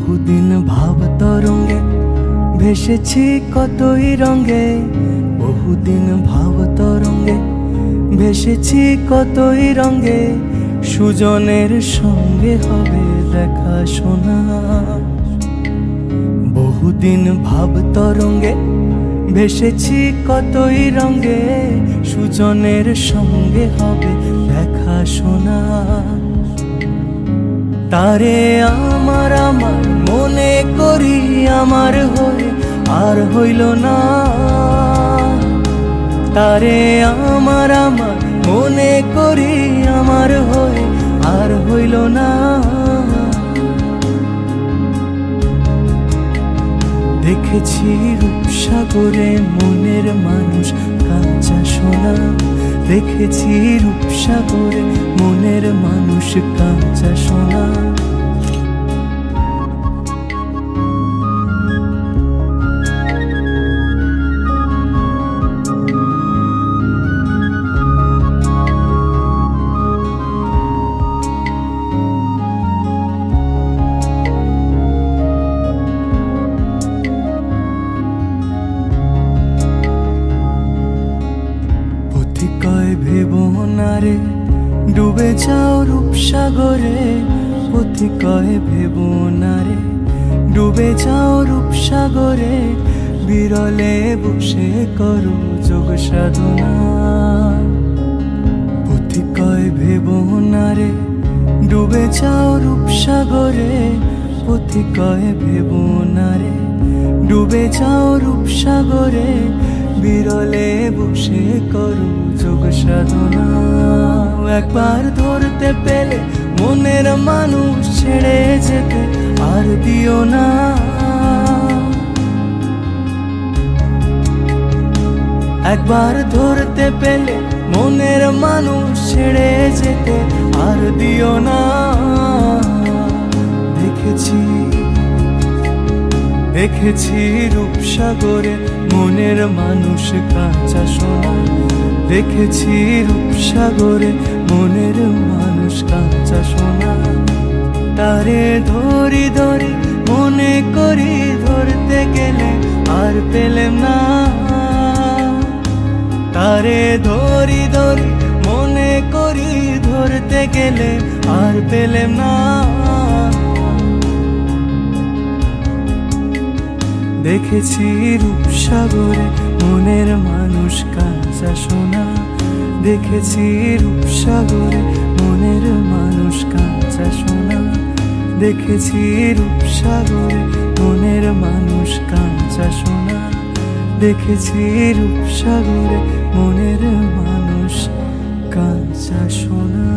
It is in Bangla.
বহুদিন ভাব তরঙ্গে ভেসেছি কতই রঙে, বহুদিন ভাব তরঙ্গে ভেসেছি কতই রঙে। সুজনের সঙ্গে হবে দেখা শোনা। বহুদিন ভাব তরঙ্গে ভেসেছি কতই রঙে, সুজনের সঙ্গে হবে দেখা শোনা। তারে আমার আমার মনে করি আমার হয়ে আর হইল না। তারে আমার আমার মনে করি আমার হয়ে আর হইল না। দেখেছি রূপসাগরে মনের মানুষ কাঁচা সোনা। দেখেছি রূপসাগরে মনের মানুষ কাঁচা সোনা। কয় ভেবো না রে ডুবে যাও রূপসাগরে। পথি কয় ভেবো না রে ডুবে যাও রূপসাগরে। বিরলে বসে করো যোগ সাধনা। পথি কয় ভেবো না রে ডুবে যাও রূপসাগরে। পথি কয় ভেবো না রে ডুবে যাও রূপসাগরে। বিরলে বসে করো যোগ সাধনা। একবার ধরতে পেলে মনের মানুষ ছেড়ে যেতে আর দিও না। একবার ধরতে পেলে মনের মানুষ ছেড়ে যেতে আর দিও না। দেখেছি দেখেছি রূপসাগরে মনের মানুষ কাঁচা সোনা। দেখেছি রূপসাগরে মনের মানুষ কাঁচা সোনা। তারে ধরি ধরি মনে করি ধরতে গেলে আর পেলেম না। তারে ধরি ধরি মনে করি ধরতে গেলে আর পেলেম না। দেখেছি রূপসাগরে মনের মানুষ কাঁচা সোনা। দেখেছি রূপসাগরে মনের মানুষ কাঁচা সোনা। দেখেছি রূপসাগরে মনের মানুষ কাঁচা সোনা। দেখেছি রূপসাগরে মনের মানুষ কাঁচা সোনা।